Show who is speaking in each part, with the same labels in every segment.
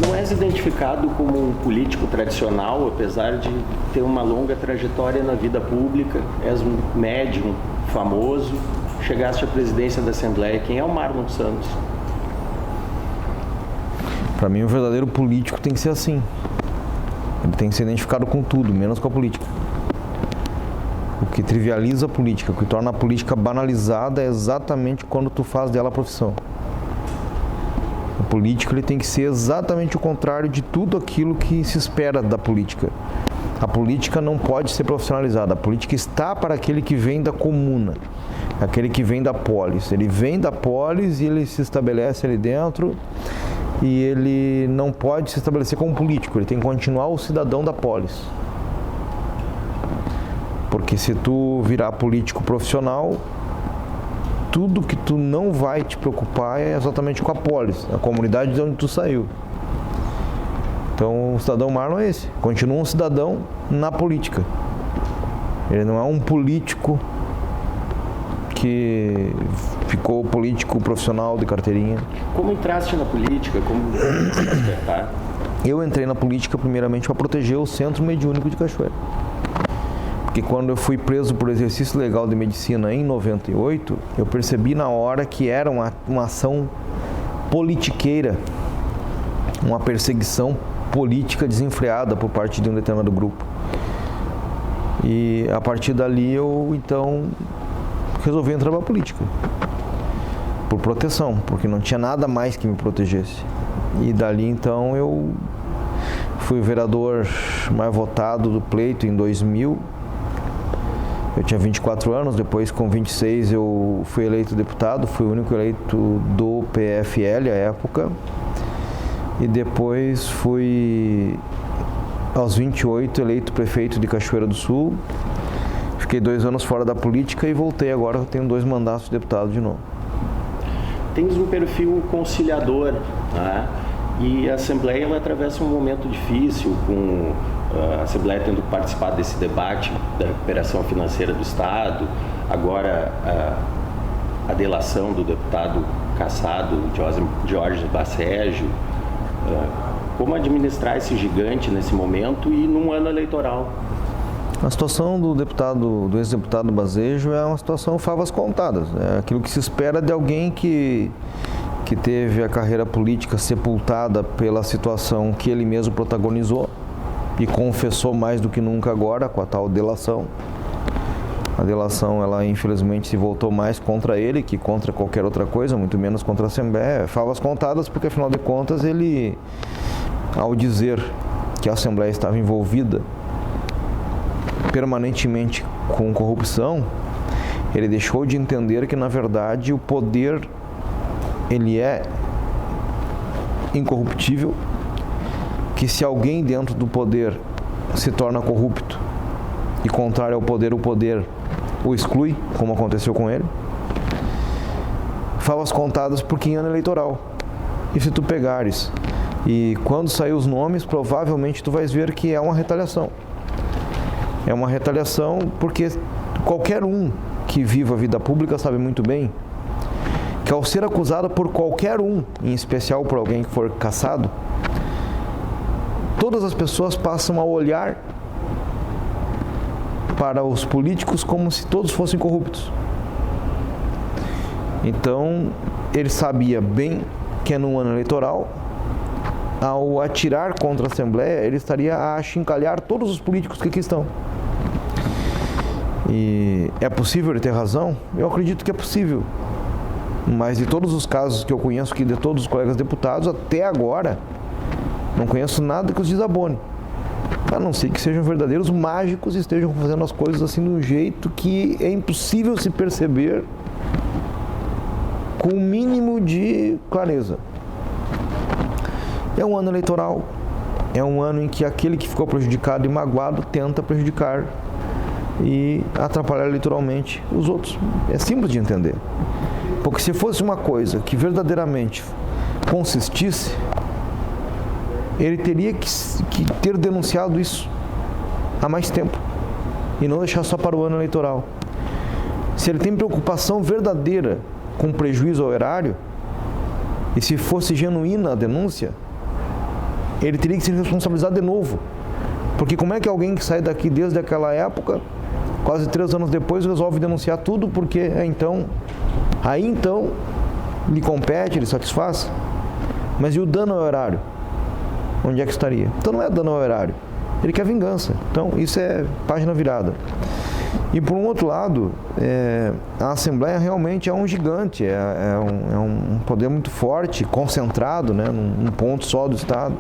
Speaker 1: Não és identificado como um político tradicional, apesar de ter uma longa trajetória na vida pública. És um médium famoso, chegaste à presidência da Assembleia. Quem é o Marlon Santos?
Speaker 2: Para mim, o verdadeiro político tem que ser assim. Ele tem que ser identificado com tudo, menos com a política. O que trivializa a política, o que torna a política banalizada é exatamente quando tu faz dela a profissão. O político ele tem que ser exatamente o contrário de tudo aquilo que se espera da política. A política não pode ser profissionalizada. A política está para aquele que vem da comuna, aquele que vem da polis. Ele vem da polis e ele se estabelece ali dentro e ele não pode se estabelecer como político. Ele tem que continuar o cidadão da polis. Porque se tu virar político profissional, tudo que tu não vai te preocupar é exatamente com a polis, a comunidade de onde tu saiu. Então o cidadão Marlon é esse, continua um cidadão na política. Ele não é um político que ficou político profissional de carteirinha.
Speaker 1: Como entraste na política? Como despertar?
Speaker 2: Eu entrei na política primeiramente para proteger o Centro Mediúnico de Cachoeira. Porque quando eu fui preso por exercício legal de medicina em 98, eu percebi na hora que era uma ação politiqueira, uma perseguição política desenfreada por parte de um determinado grupo. E a partir dali eu, então, resolvi entrar na política. Por proteção, porque não tinha nada mais que me protegesse. E dali, então, eu fui o vereador mais votado do pleito em 2000. Eu tinha 24 anos, depois com 26 eu fui eleito deputado, fui o único eleito do PFL à época. E depois fui, aos 28, eleito prefeito de Cachoeira do Sul. Fiquei 2 anos fora da política e voltei agora, eu tenho 2 mandatos de deputado de novo.
Speaker 1: Tens um perfil conciliador, né? E a Assembleia ela atravessa um momento difícil, com a Assembleia tendo participado desse debate da recuperação financeira do Estado, agora a delação do deputado cassado Jorge Bacejo. Como administrar esse gigante nesse momento e num ano eleitoral?
Speaker 2: A situação do ex-deputado Bacejo é uma situação favas contadas. É aquilo que se espera de alguém que teve a carreira política sepultada pela situação que ele mesmo protagonizou e confessou mais do que nunca agora com a tal delação. A delação, ela infelizmente se voltou mais contra ele que contra qualquer outra coisa, muito menos contra a Assembleia. Favas contadas porque, afinal de contas, ele, ao dizer que a Assembleia estava envolvida permanentemente com corrupção, ele deixou de entender que, na verdade, o poder ele é incorruptível, que se alguém dentro do poder se torna corrupto e contrário ao poder, o poder o exclui, como aconteceu com ele. Favas contadas porque em ano eleitoral. E se tu pegares e quando sair os nomes, provavelmente tu vais ver que é uma retaliação. É uma retaliação porque qualquer um que viva a vida pública sabe muito bem que ao ser acusado por qualquer um, em especial por alguém que for cassado, todas as pessoas passam a olhar para os políticos como se todos fossem corruptos. Então, ele sabia bem que num ano eleitoral, ao atirar contra a Assembleia, ele estaria a achincalhar todos os políticos que aqui estão. E é possível ele ter razão? Eu acredito que é possível. Mas de todos os casos que eu conheço, que de todos os colegas deputados, até agora, não conheço nada que os desabone. A não ser que sejam verdadeiros mágicos e estejam fazendo as coisas assim de um jeito que é impossível se perceber com o mínimo de clareza. É um ano eleitoral, é um ano em que aquele que ficou prejudicado e magoado tenta prejudicar e atrapalhar eleitoralmente os outros. É simples de entender. Porque se fosse uma coisa que verdadeiramente consistisse, ele teria que ter denunciado isso há mais tempo e não deixar só para o ano eleitoral. Se ele tem preocupação verdadeira com prejuízo ao erário, e se fosse genuína a denúncia, ele teria que se responsabilizar de novo. Porque como é que alguém que sai daqui desde aquela época, quase 3 anos depois, resolve denunciar tudo porque aí então lhe compete, lhe satisfaz? Mas e o dano ao erário? Onde é que estaria? Então não é dano ao erário, ele quer vingança. Então isso é página virada. E por um outro lado, a Assembleia realmente é um gigante, é um poder muito forte, concentrado, né, num ponto só do Estado.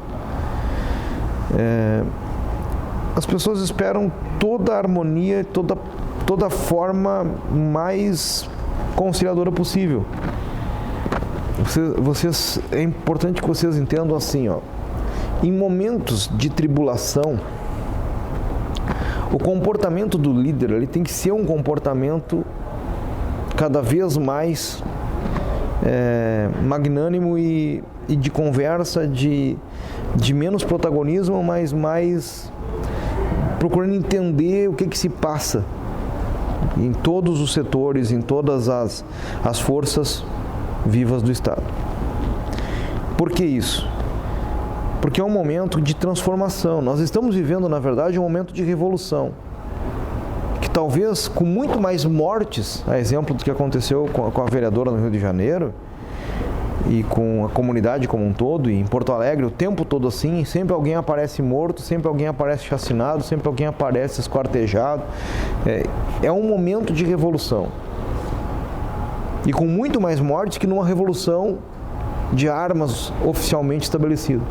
Speaker 2: As pessoas esperam toda a harmonia, toda a forma mais conciliadora possível. É importante que vocês entendam assim, em momentos de tribulação, o comportamento do líder ele tem que ser um comportamento cada vez mais magnânimo e de conversa, de menos protagonismo, mas mais procurando entender o que se passa em todos os setores, em todas as forças vivas do Estado. Por que isso? Porque é um momento de transformação. Nós estamos vivendo, na verdade, um momento de revolução. Que talvez com muito mais mortes, a exemplo do que aconteceu com a vereadora no Rio de Janeiro, e com a comunidade como um todo, e em Porto Alegre, o tempo todo assim, sempre alguém aparece morto, sempre alguém aparece chacinado, sempre alguém aparece esquartejado. É um momento de revolução. E com muito mais mortes que numa revolução de armas oficialmente estabelecida.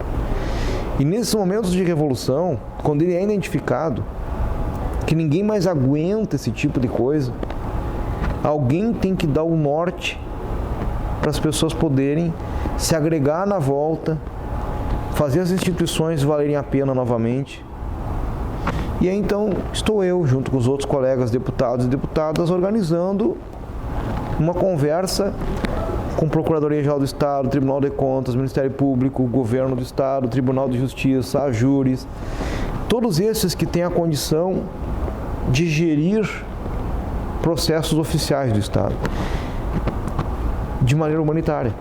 Speaker 2: E nesses momentos de revolução, quando ele é identificado que ninguém mais aguenta esse tipo de coisa, alguém tem que dar o norte para as pessoas poderem se agregar na volta, fazer as instituições valerem a pena novamente. E aí então estou eu, junto com os outros colegas deputados e deputadas, organizando uma conversa com a Procuradoria-Geral do Estado, Tribunal de Contas, Ministério Público, Governo do Estado, Tribunal de Justiça, a júris, todos esses que têm a condição de gerir processos oficiais do Estado de maneira humanitária,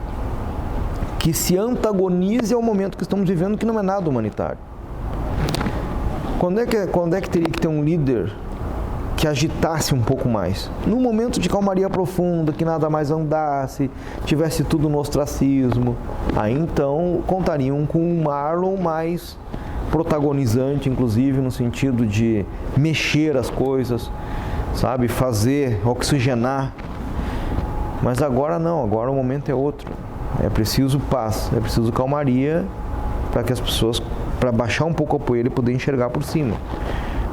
Speaker 2: que se antagonize ao momento que estamos vivendo, que não é nada humanitário. Quando é que teria que ter um líder que agitasse um pouco mais? Num momento de calmaria profunda, que nada mais andasse, tivesse tudo no ostracismo, aí então contariam com um Marlon mais protagonizante, inclusive no sentido de mexer as coisas, sabe, fazer, oxigenar. Mas agora não, agora o momento é outro. É preciso paz, é preciso calmaria para que as pessoas, para baixar um pouco a poeira e poder enxergar por cima.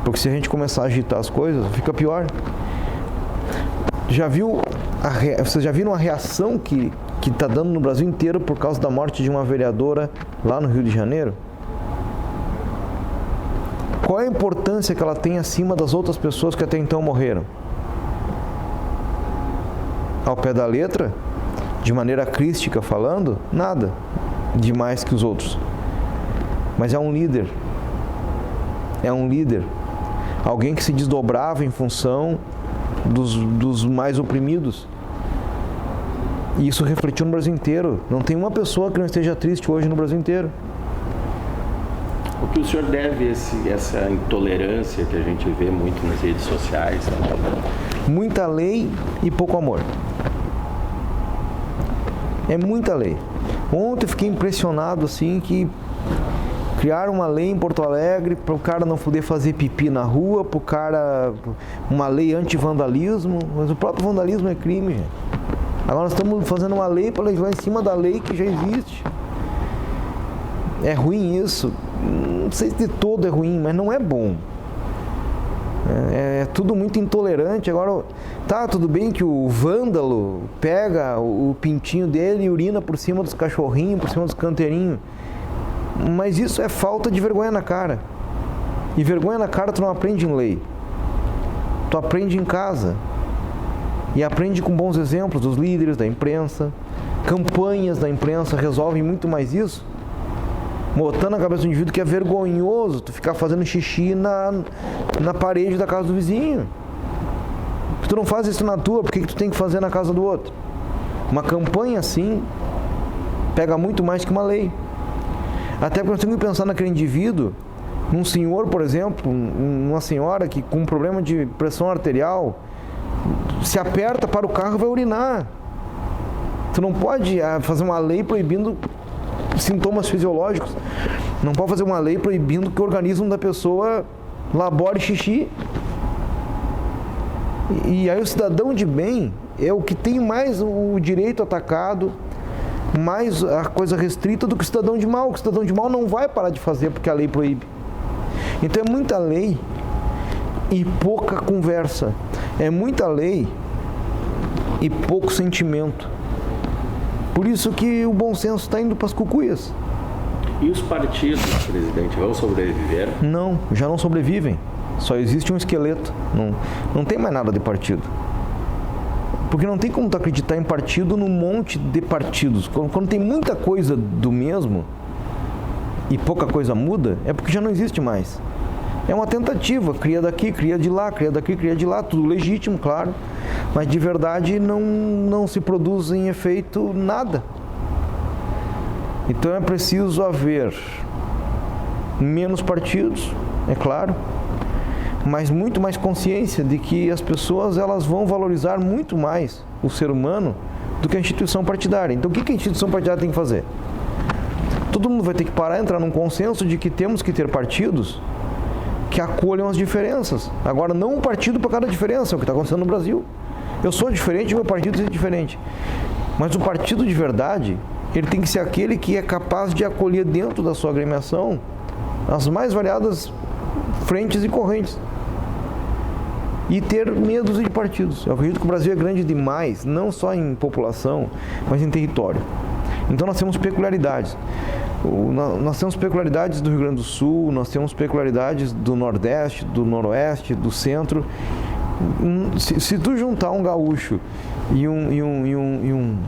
Speaker 2: Porque se a gente começar a agitar as coisas, fica pior. Vocês já viram a reação que está dando no Brasil inteiro por causa da morte de uma vereadora lá no Rio de Janeiro? Qual é a importância que ela tem acima das outras pessoas que até então morreram? Ao pé da letra, de maneira crística falando, nada de mais que os outros. Mas é um líder. É um líder. Alguém que se desdobrava em função dos mais oprimidos. E isso refletiu no Brasil inteiro. Não tem uma pessoa que não esteja triste hoje no Brasil inteiro.
Speaker 1: O que o senhor deve essa intolerância que a gente vê muito nas redes sociais?
Speaker 2: Muita lei e pouco amor. É muita lei. Ontem eu fiquei impressionado assim que criaram uma lei em Porto Alegre para o cara não poder fazer pipi na rua, para o cara, uma lei anti-vandalismo, mas o próprio vandalismo é crime, gente. Agora nós estamos fazendo uma lei para legislar em cima da lei que já existe. É ruim isso. Não sei se de todo é ruim, mas não é bom. É tudo muito intolerante. Agora, tá, tudo bem que o vândalo pega o pintinho dele e urina por cima dos cachorrinhos, por cima dos canteirinhos. Mas isso é falta de vergonha na cara. E vergonha na cara tu não aprende em lei. Tu aprende em casa. E aprende com bons exemplos dos líderes, da imprensa. Campanhas da imprensa resolvem muito mais isso. Botando na cabeça do indivíduo que é vergonhoso tu ficar fazendo xixi na parede da casa do vizinho. Se tu não faz isso na tua, por que tu tem que fazer na casa do outro? Uma campanha assim pega muito mais que uma lei. Até porque nós temos que pensar naquele indivíduo, num senhor, por exemplo, uma senhora que com um problema de pressão arterial, se aperta para o carro e vai urinar. Tu não pode fazer uma lei proibindo sintomas fisiológicos. Não pode fazer uma lei proibindo que o organismo da pessoa labore xixi. E aí o cidadão de bem é o que tem mais o direito atacado, mais a coisa restrita do que o cidadão de mal. O cidadão de mal não vai parar de fazer porque a lei proíbe. Então é muita lei e pouca conversa. É muita lei e pouco sentimento. Por isso que o bom senso está indo para as cucuias.
Speaker 1: E os partidos, presidente, vão sobreviver?
Speaker 2: Não, já não sobrevivem. Só existe um esqueleto. Não tem mais nada de partido. Porque não tem como tu acreditar em partido num monte de partidos. Quando tem muita coisa do mesmo e pouca coisa muda, é porque já não existe mais. É uma tentativa, cria daqui, cria de lá, cria daqui, cria de lá, tudo legítimo, claro. Mas de verdade não se produz em efeito nada. Então é preciso haver menos partidos, é claro, mas muito mais consciência de que as pessoas elas vão valorizar muito mais o ser humano do que a instituição partidária. Então o que a instituição partidária tem que fazer? Todo mundo vai ter que parar e entrar num consenso de que temos que ter partidos que acolham as diferenças. Agora, não um partido para cada diferença, é o que está acontecendo no Brasil. Eu sou diferente, meu partido é diferente. Mas o partido de verdade, ele tem que ser aquele que é capaz de acolher dentro da sua agremiação as mais variadas frentes e correntes. E ter medos de partidos. Eu acredito que o Brasil é grande demais, não só em população, mas em território. Então nós temos peculiaridades. Nós temos peculiaridades do Rio Grande do Sul, nós temos peculiaridades do Nordeste, do Noroeste, do Centro. Se tu juntar um gaúcho e um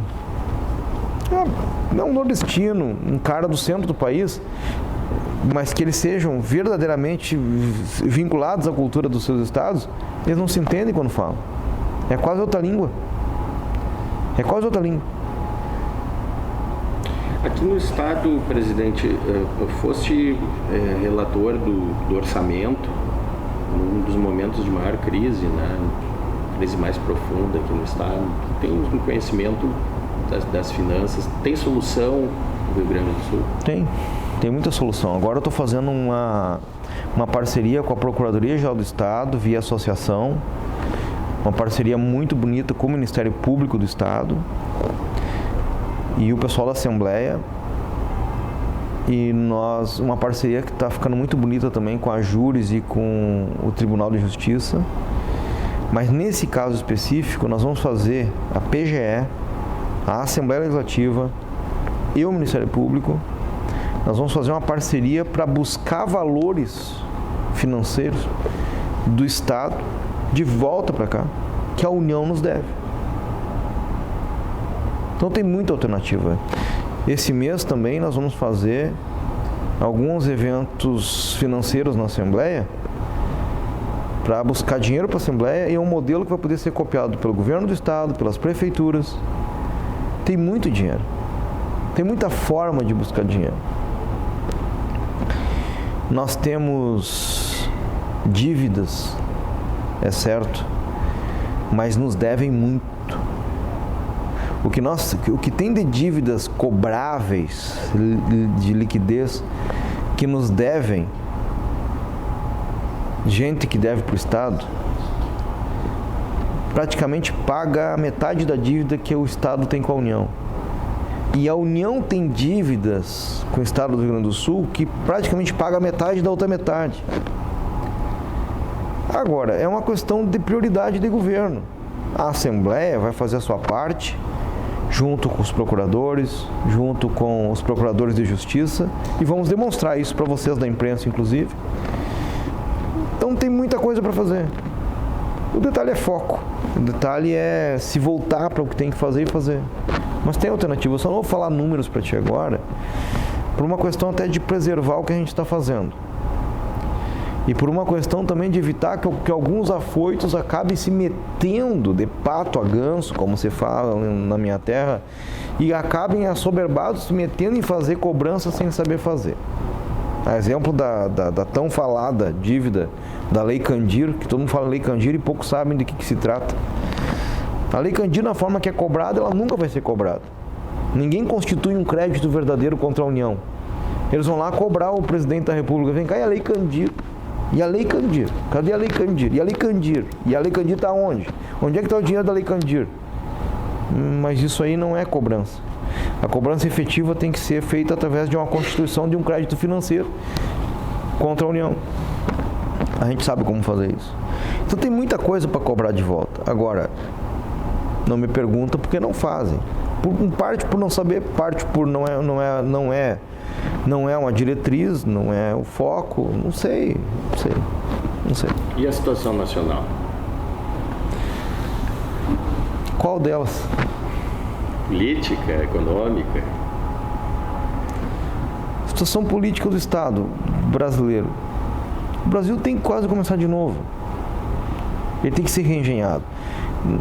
Speaker 2: nordestino, um cara do centro do país, mas que eles sejam verdadeiramente vinculados à cultura dos seus estados, eles não se entendem quando falam. É quase outra língua. É quase outra língua.
Speaker 1: Aqui no estado, presidente, foste relator do orçamento num dos momentos de maior crise, né? Crise mais profunda aqui no estado. Tem um conhecimento das finanças. Tem solução no Rio Grande do Sul?
Speaker 2: Tem muita solução. Agora eu estou fazendo uma parceria com a Procuradoria-Geral do Estado, via associação, uma parceria muito bonita com o Ministério Público do Estado e o pessoal da Assembleia, e uma parceria que está ficando muito bonita também com a Júris e com o Tribunal de Justiça. Mas nesse caso específico nós vamos fazer a PGE, a Assembleia Legislativa e o Ministério Público. Nós vamos fazer uma parceria para buscar valores financeiros do Estado de volta para cá, que a União nos deve. Então tem muita alternativa. Esse mês também nós vamos fazer alguns eventos financeiros na Assembleia para buscar dinheiro para a Assembleia, e é um modelo que vai poder ser copiado pelo governo do Estado, pelas prefeituras. Tem muito dinheiro. Tem muita forma de buscar dinheiro. Nós temos dívidas, é certo, mas nos devem muito. O que tem de dívidas cobráveis, de liquidez, que nos devem, gente que deve para o Estado, praticamente paga a metade da dívida que o Estado tem com a União. E a União tem dívidas com o Estado do Rio Grande do Sul que praticamente paga a metade da outra metade. Agora, é uma questão de prioridade de governo. A Assembleia vai fazer a sua parte, junto com os procuradores, junto com os procuradores de justiça, e vamos demonstrar isso para vocês da imprensa, inclusive. Então tem muita coisa para fazer. O detalhe é foco. O detalhe é se voltar para o que tem que fazer e fazer. Mas tem alternativa. Eu só não vou falar números para ti agora, por uma questão até de preservar o que a gente está fazendo. E por uma questão também de evitar que alguns afoitos acabem se metendo de pato a ganso, como se fala na minha terra, e acabem assoberbados se metendo em fazer cobrança sem saber fazer. A exemplo da tão falada dívida da Lei Candir, que todo mundo fala Lei Candir e poucos sabem de que se trata. A Lei Candir, na forma que é cobrada, ela nunca vai ser cobrada. Ninguém constitui um crédito verdadeiro contra a União. Eles vão lá cobrar o presidente da República. Vem cá, e a Lei Candir? E a Lei Candir? Cadê a Lei Candir? E a Lei Candir? E a Lei Candir está onde? Onde é que está o dinheiro da Lei Candir? Mas isso aí não é cobrança. A cobrança efetiva tem que ser feita através de uma constituição de um crédito financeiro contra a União. A gente sabe como fazer isso. Então tem muita coisa para cobrar de volta. Agora, não me pergunta por que não fazem. Parte por não saber, parte por não é uma diretriz, não é o foco, não sei.
Speaker 1: E a situação nacional?
Speaker 2: Qual delas?
Speaker 1: Política, econômica?
Speaker 2: Situação política do Estado brasileiro. O Brasil tem que quase começar de novo. Ele tem que ser reengenhado.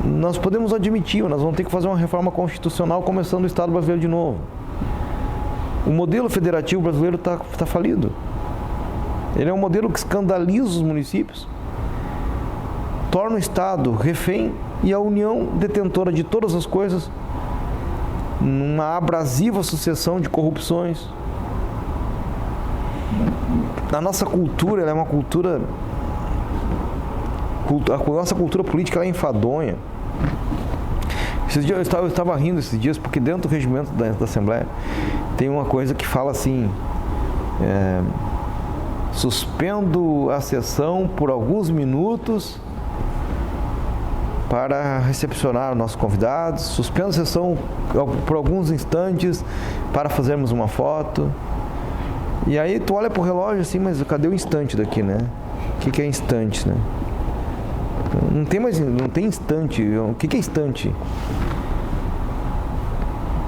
Speaker 2: Nós podemos admitir, nós vamos ter que fazer uma reforma constitucional começando o Estado brasileiro de novo. O modelo federativo brasileiro está falido. Ele é um modelo que escandaliza os municípios, torna o Estado refém e a União detentora de todas as coisas, numa abrasiva sucessão de corrupções. A nossa cultura, ela é uma cultura... A nossa cultura política ela é enfadonha. Esses dias eu estava rindo esses dias, porque dentro do regimento da Assembleia tem uma coisa que fala assim: suspendo a sessão por alguns minutos para recepcionar nossos convidados, suspendo a sessão por alguns instantes para fazermos uma foto. E aí tu olha pro relógio assim, mas cadê o instante daqui, né? O que é instante, né? Não tem instante. O que é instante?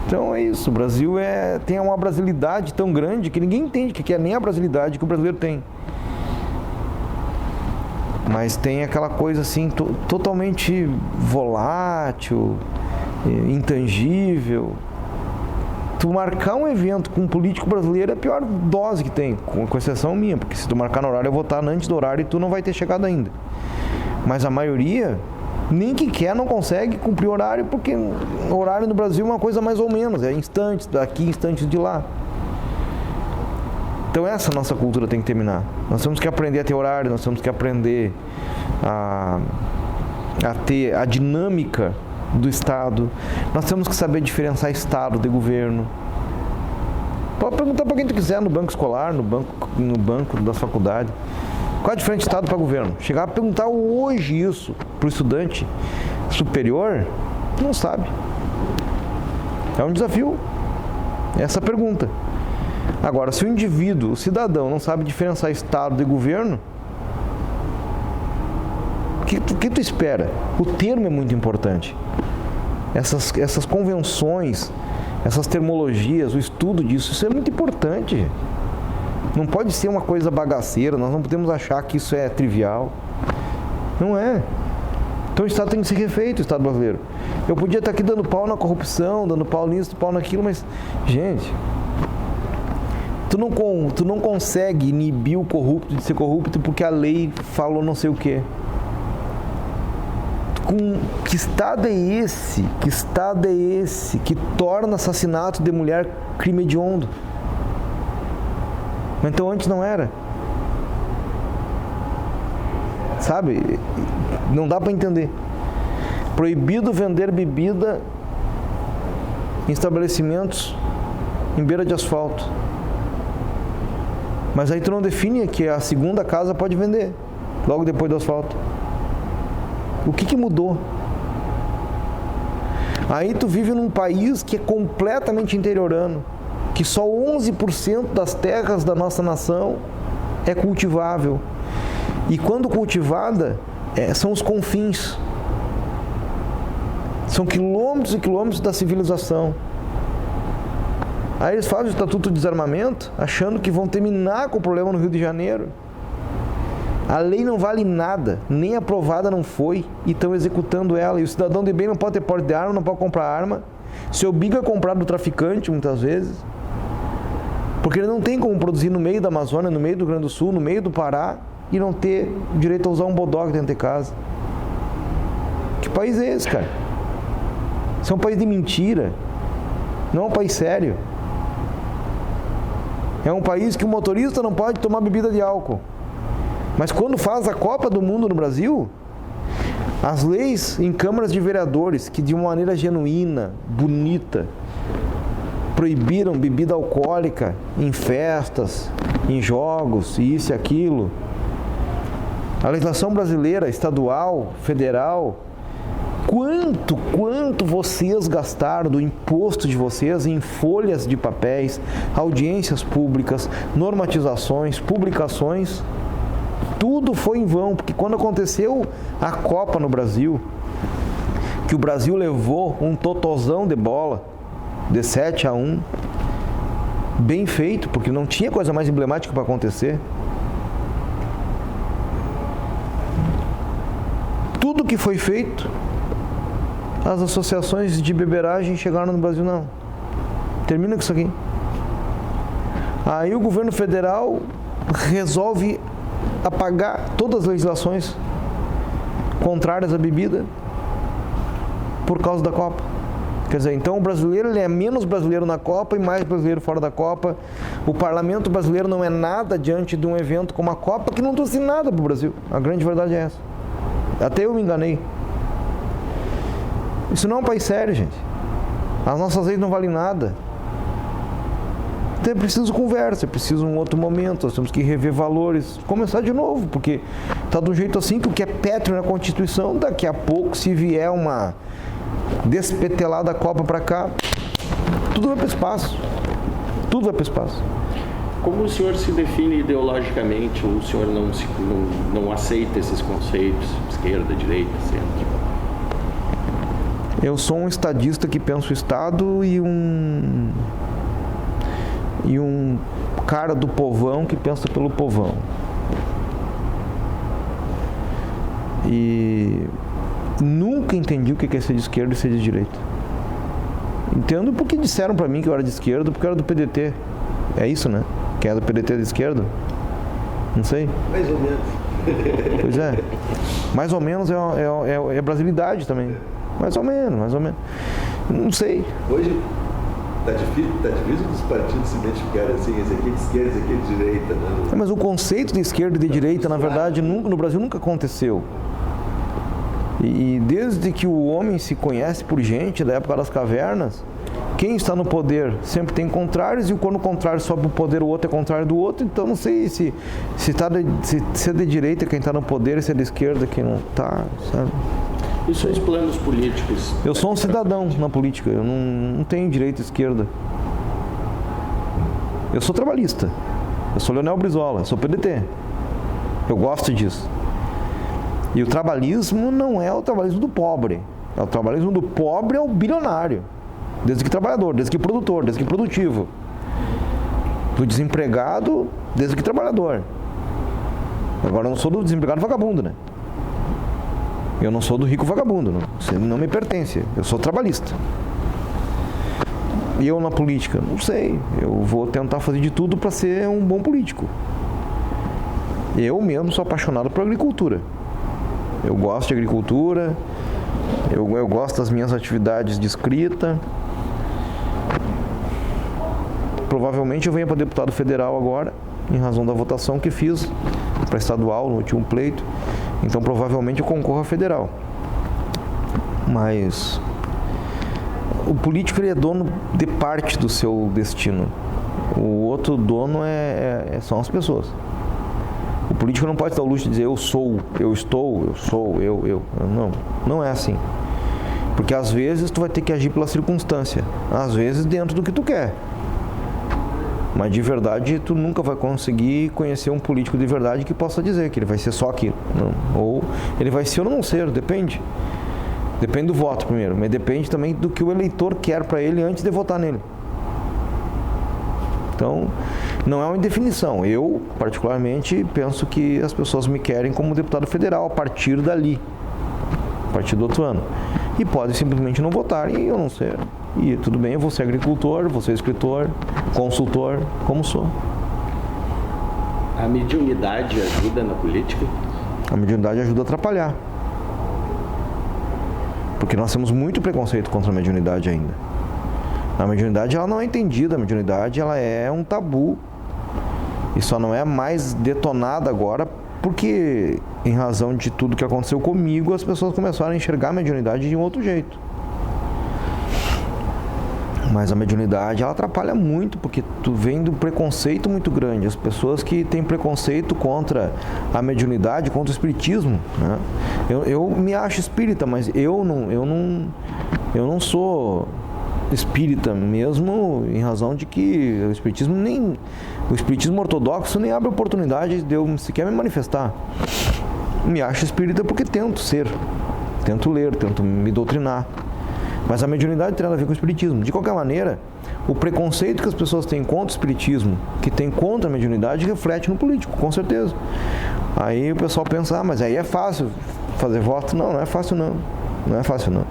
Speaker 2: Então é isso. O Brasil tem uma brasilidade tão grande que ninguém entende que é nem a brasilidade que o brasileiro tem. Mas tem aquela coisa assim totalmente volátil, intangível. Tu marcar um evento com um político brasileiro é a pior dose que tem, com exceção minha, porque se tu marcar no horário eu vou estar antes do horário e tu não vai ter chegado ainda. Mas a maioria, nem que quer, não consegue cumprir o horário, porque o horário no Brasil é uma coisa mais ou menos, é instantes daqui, instantes de lá. Então essa nossa cultura tem que terminar. Nós temos que aprender a ter horário, nós temos que aprender a ter a dinâmica do Estado. Nós temos que saber diferenciar Estado de governo. Pode perguntar para quem tu quiser no banco escolar, no banco das faculdades. Qual é a diferença de Estado para governo? Chegar a perguntar hoje isso para o estudante superior, não sabe. É um desafio, essa pergunta. Agora, se o indivíduo, o cidadão, não sabe diferenciar Estado de governo, o que tu espera? O termo é muito importante. Essas convenções, essas termologias, o estudo disso, isso é muito importante. Não pode ser uma coisa bagaceira, nós não podemos achar que isso é trivial. Não é. Então o Estado tem que ser refeito, o Estado brasileiro. Eu podia estar aqui dando pau na corrupção, dando pau nisso, pau naquilo, mas, gente, tu não consegue inibir o corrupto de ser corrupto porque a lei falou não sei o quê. Que Estado é esse? Que Estado é esse que torna assassinato de mulher crime hediondo? Então antes não era. Sabe? Não dá para entender. Proibido vender bebida em estabelecimentos em beira de asfalto. Mas aí tu não define que a segunda casa pode vender logo depois do asfalto. O que mudou? Aí tu vive num país que é completamente interiorano, que só 11% das terras da nossa nação é cultivável. E quando cultivada, são os confins. São quilômetros e quilômetros da civilização. Aí eles fazem o Estatuto de Desarmamento, achando que vão terminar com o problema no Rio de Janeiro. A lei não vale nada, nem aprovada não foi, e estão executando ela. E o cidadão de bem não pode ter porte de arma, não pode comprar arma, se obriga a comprar do traficante muitas vezes, porque ele não tem como produzir no meio da Amazônia, no meio do Rio Grande do Sul, no meio do Pará, e não ter direito a usar um bodog dentro de casa. Que país é esse, cara? Isso é um país de mentira, não é um país sério. É um país que o motorista não pode tomar bebida de álcool. Mas quando faz a Copa do Mundo no Brasil, as leis em câmaras de vereadores, que de uma maneira genuína, bonita, proibiram bebida alcoólica em festas, em jogos, isso e aquilo. A legislação brasileira, estadual, federal, quanto vocês gastaram do imposto de vocês em folhas de papéis, audiências públicas, normatizações, publicações, tudo foi em vão, porque quando aconteceu a Copa no Brasil, que o Brasil levou um totozão de bola, de 7-1, bem feito, porque não tinha coisa mais emblemática para acontecer. Tudo que foi feito, as associações de beberagem chegaram no Brasil, não. Termina com isso aqui. Aí o governo federal resolve apagar todas as legislações contrárias à bebida por causa da Copa. Quer dizer, então o brasileiro ele é menos brasileiro na Copa e mais brasileiro fora da Copa. O parlamento brasileiro não é nada diante de um evento como a Copa, que não trouxe nada para o Brasil. A grande verdade é essa. Até eu me enganei. Isso não é um país sério, gente. As nossas leis não valem nada. Então é preciso conversa, é preciso um outro momento, nós temos que rever valores, começar de novo, porque está de um jeito assim que o que é pétreo na Constituição, daqui a pouco, se vier uma despetelada Copa para cá, tudo vai para o espaço. Tudo vai para o espaço.
Speaker 1: Como o senhor se define ideologicamente? O senhor não aceita esses conceitos, esquerda, direita, centro?
Speaker 2: Eu sou um estadista que pensa o Estado e um cara do povão que pensa pelo povão. E nunca entendi o que é ser de esquerda e ser de direita. Entendo porque disseram pra mim que eu era de esquerda, porque eu era do PDT. É isso, né? Quem é do PDT é de esquerda? Não sei.
Speaker 3: Mais ou menos.
Speaker 2: Pois é. Mais ou menos é brasilidade também. Mais ou menos. Não sei.
Speaker 3: Hoje tá difícil dos partidos se identificarem assim, esse aqui é de esquerda, esse aqui é de direita, né?
Speaker 2: Mas o conceito de esquerda e de direita, na verdade, no Brasil nunca aconteceu. E desde que o homem se conhece por gente, da época das cavernas, quem está no poder sempre tem contrários, e quando o contrário sobe o poder, o outro é contrário do outro. Então não sei se é de direita quem está no poder e se é de esquerda quem não está, sabe?
Speaker 1: E seus planos políticos?
Speaker 2: Eu sou um cidadão na política, eu não tenho direita e esquerda. Eu sou trabalhista, eu sou Leonel Brizola, eu sou PDT. Eu gosto disso. E o trabalhismo não é o trabalhismo do pobre. O trabalhismo do pobre é o bilionário. Desde que trabalhador, desde que produtor, desde que produtivo. Do desempregado, desde que trabalhador. Agora eu não sou do desempregado vagabundo, né? Eu não sou do rico vagabundo, não. Você não me pertence. Eu sou trabalhista. E eu na política? Não sei. Eu vou tentar fazer de tudo para ser um bom político. Eu mesmo sou apaixonado por agricultura. Eu gosto de agricultura, eu gosto das minhas atividades de escrita. Provavelmente eu venha para deputado federal agora, em razão da votação que fiz para estadual no último pleito. Então provavelmente eu concorro a federal. Mas o político ele é dono de parte do seu destino. O outro dono são as pessoas. O político não pode dar o luxo de dizer eu sou, eu estou, eu sou, eu. Não é assim. Porque às vezes tu vai ter que agir pela circunstância, às vezes dentro do que tu quer. Mas de verdade tu nunca vai conseguir conhecer um político de verdade que possa dizer que ele vai ser só aquilo. Não. Ou ele vai ser ou não ser, depende. Depende do voto primeiro, mas depende também do que o eleitor quer para ele antes de votar nele. Então, não é uma indefinição. Eu, particularmente, penso que as pessoas me querem como deputado federal a partir dali, a partir do outro ano. E podem simplesmente não votar e eu não ser. E tudo bem, eu vou ser agricultor, vou ser escritor, consultor, como sou.
Speaker 1: A mediunidade ajuda na política?
Speaker 2: A mediunidade ajuda a atrapalhar. Porque nós temos muito preconceito contra a mediunidade ainda. A mediunidade ela não é entendida, a mediunidade ela é um tabu. E só não é mais detonada agora porque, em razão de tudo que aconteceu comigo, as pessoas começaram a enxergar a mediunidade de um outro jeito. Mas a mediunidade ela atrapalha muito, porque tu vem do preconceito muito grande. As pessoas que têm preconceito contra a mediunidade, contra o espiritismo, né? Eu me acho espírita, mas eu não sou espírita mesmo, em razão de que o espiritismo ortodoxo nem abre oportunidade de eu sequer me manifestar. Me acho espírita porque tento ser, tento ler, tento me doutrinar. Mas a mediunidade tem nada a ver com o espiritismo. De qualquer maneira, o preconceito que as pessoas têm contra o espiritismo, que tem contra a mediunidade, reflete no político, com certeza. Aí o pessoal pensa, mas aí é fácil fazer voto. Não é fácil não. Não é fácil não.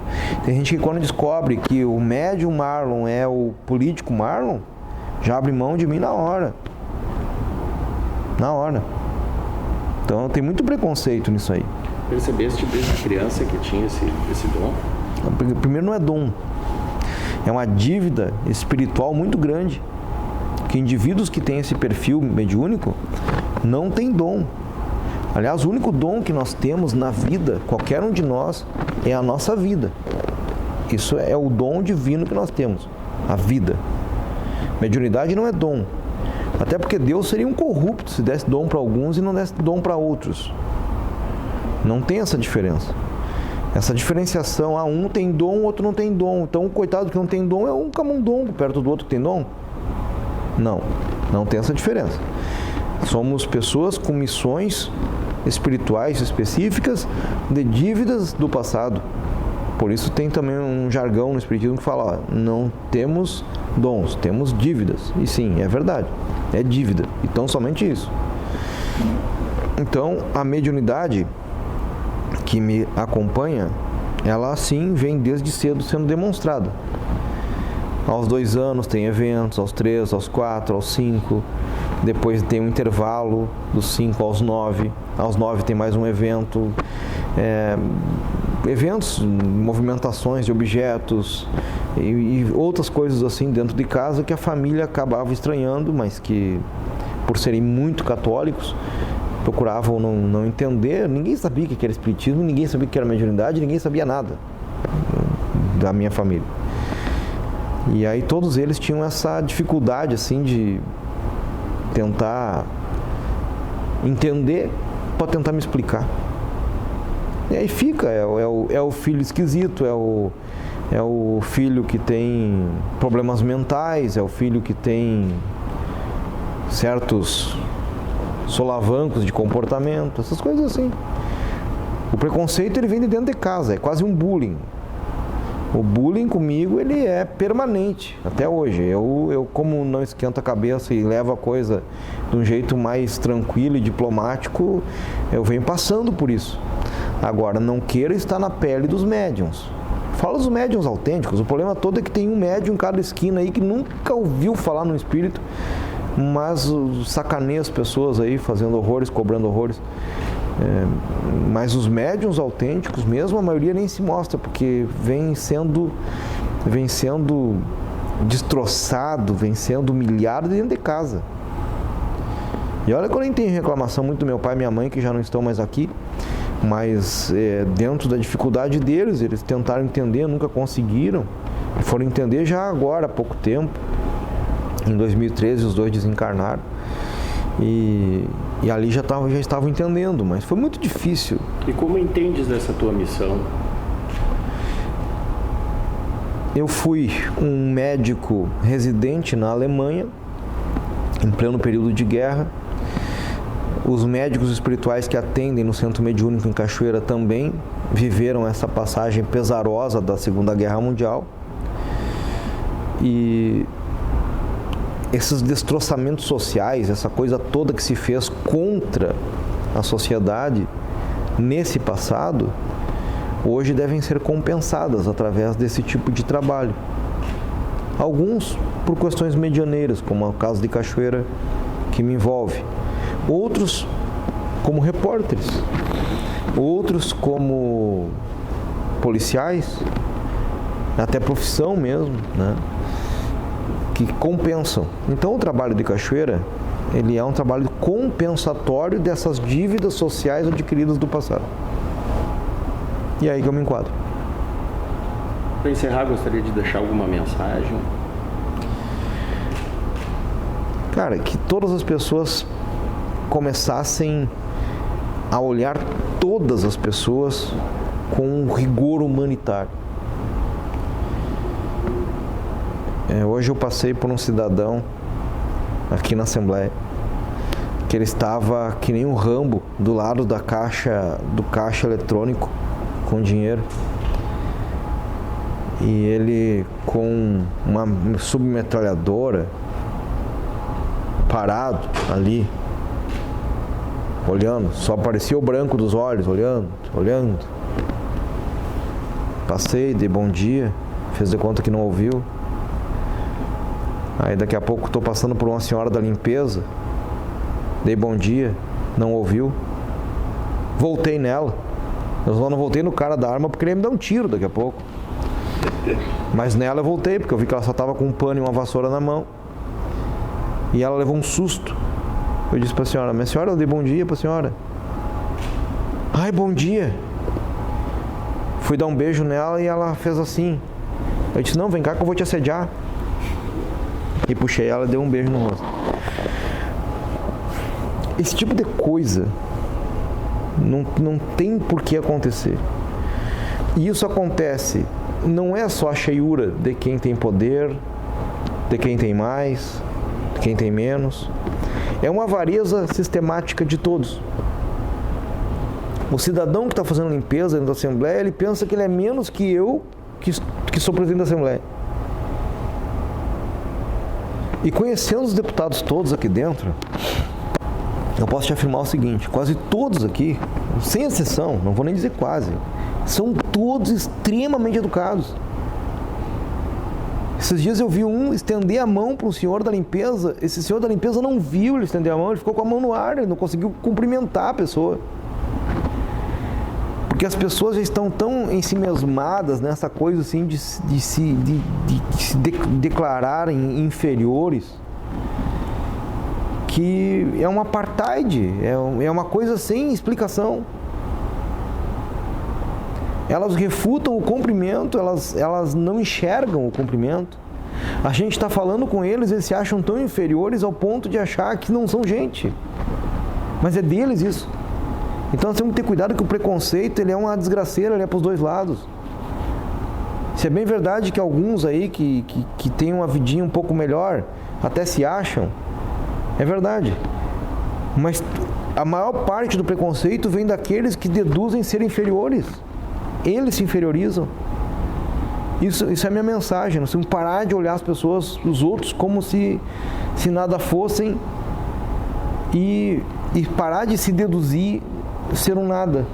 Speaker 2: Tem gente que quando descobre que o médium Marlon é o político Marlon, já abre mão de mim na hora. Na hora. Então tem muito preconceito nisso aí.
Speaker 1: Percebeste desde criança que tinha esse dom?
Speaker 2: Primeiro, não é dom. É uma dívida espiritual muito grande. Que indivíduos que têm esse perfil mediúnico não têm dom. Aliás, o único dom que nós temos na vida, qualquer um de nós, é a nossa vida. Isso é o dom divino que nós temos, a vida. Mediunidade não é dom. Até porque Deus seria um corrupto se desse dom para alguns e não desse dom para outros. Não tem essa diferença. Essa diferenciação, um tem dom, o outro não tem dom. Então o coitado que não tem dom é um camundongo perto do outro que tem dom. Não tem essa diferença. Somos pessoas com missões espirituais específicas de dívidas do passado. Por isso tem também um jargão no espiritismo que fala, não temos dons, temos dívidas. E sim, é verdade, é dívida. Então somente isso. Então a mediunidade que me acompanha, ela sim vem desde cedo sendo demonstrada. Aos 2 anos tem eventos, aos 3, aos 4, aos 5, depois tem um intervalo dos 5 aos 9, aos 9 tem mais um evento, eventos, movimentações de objetos e outras coisas assim dentro de casa que a família acabava estranhando, mas que por serem muito católicos procuravam não entender. Ninguém sabia o que era espiritismo, ninguém sabia o que era mediunidade, ninguém sabia nada da minha família. E aí todos eles tinham essa dificuldade assim de tentar entender para tentar me explicar. E aí fica, é o filho esquisito, é o filho que tem problemas mentais, é o filho que tem certos solavancos de comportamento, essas coisas assim. O preconceito ele vem de dentro de casa, é quase um bullying. O bullying comigo ele é permanente até hoje. Eu como não esquento a cabeça e levo a coisa de um jeito mais tranquilo e diplomático, eu venho passando por isso. Agora, não queira estar na pele dos médiuns. Fala dos médiuns autênticos. O problema todo é que tem um médium em cada esquina aí que nunca ouviu falar no espírito, mas sacaneia as pessoas aí fazendo horrores, cobrando horrores. Mas os médiuns autênticos mesmo, a maioria nem se mostra, porque vem sendo destroçado, vem sendo humilhado dentro de casa. E olha que eu nem tenho reclamação muito do meu pai e minha mãe, que já não estão mais aqui, mas dentro da dificuldade deles, eles tentaram entender, nunca conseguiram, e foram entender já agora, há pouco tempo. Em 2013 os dois desencarnaram e ali já estavam entendendo, mas foi muito difícil.
Speaker 1: E como entendes dessa tua missão?
Speaker 2: Eu fui um médico residente na Alemanha, em pleno período de guerra. Os médicos espirituais que atendem no Centro Mediúnico em Cachoeira também viveram essa passagem pesarosa da Segunda Guerra Mundial. E esses destroçamentos sociais, essa coisa toda que se fez contra a sociedade nesse passado, hoje devem ser compensadas através desse tipo de trabalho. Alguns por questões medianeiras, como é o caso de Cachoeira, que me envolve. Outros como repórteres. Outros como policiais, até profissão mesmo, né? Que compensam. Então o trabalho de Cachoeira, ele é um trabalho compensatório dessas dívidas sociais adquiridas do passado. E é aí que eu me enquadro.
Speaker 1: Para encerrar, gostaria de deixar alguma mensagem?
Speaker 2: Cara, que todas as pessoas começassem a olhar todas as pessoas com um rigor humanitário. Hoje eu passei por um cidadão aqui na Assembleia que ele estava que nem um Rambo do lado do caixa eletrônico com dinheiro, e ele com uma submetralhadora parado ali olhando, só aparecia o branco dos olhos, olhando. Passei, dei bom dia, fez de conta que não ouviu. Aí daqui a pouco estou passando por uma senhora da limpeza, dei bom dia, não ouviu. Voltei nela. Eu só não voltei no cara da arma porque ele ia me dar um tiro daqui a pouco. Mas nela eu voltei, porque eu vi que ela só estava com um pano e uma vassoura na mão. E ela levou um susto. Eu disse para a senhora: minha senhora, eu dei bom dia para a senhora. Ai, bom dia. Fui dar um beijo nela e ela fez assim. Eu disse: não, vem cá que eu vou te assediar. E puxei ela e dei um beijo no rosto. Esse tipo de coisa não tem por que acontecer. E isso acontece, não é só a cheiura de quem tem poder, de quem tem mais, de quem tem menos. É uma avareza sistemática de todos. O cidadão que está fazendo limpeza dentro da Assembleia, ele pensa que ele é menos que eu, que sou presidente da Assembleia. E conhecendo os deputados todos aqui dentro, eu posso te afirmar o seguinte: quase todos aqui, sem exceção, não vou nem dizer quase, são todos extremamente educados. Esses dias eu vi um estender a mão para um senhor da limpeza. Esse senhor da limpeza não viu ele estender a mão, ele ficou com a mão no ar, ele não conseguiu cumprimentar a pessoa. Porque as pessoas já estão tão ensimesmadas nessa coisa assim de se declararem inferiores, que é um apartheid, é uma coisa sem explicação. Elas refutam o cumprimento, elas não enxergam o cumprimento. A gente está falando com eles, eles se acham tão inferiores ao ponto de achar que não são gente. Mas é deles isso. Então nós temos que ter cuidado que o preconceito, ele é uma desgraceira, ele é para os dois lados. Se é bem verdade que alguns aí que têm uma vidinha um pouco melhor, até se acham, é verdade. Mas a maior parte do preconceito vem daqueles que deduzem ser inferiores. Eles se inferiorizam. Isso é a minha mensagem. Nós temos que parar de olhar as pessoas, os outros, como se nada fossem, e parar de se deduzir ser um nada.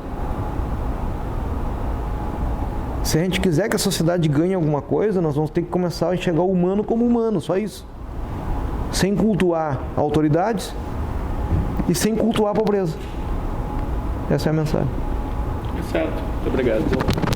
Speaker 2: Se a gente quiser que a sociedade ganhe alguma coisa, nós vamos ter que começar a enxergar o humano como humano, só isso. Sem cultuar autoridades e sem cultuar a pobreza. Essa é a mensagem.
Speaker 1: Certo. Muito obrigado.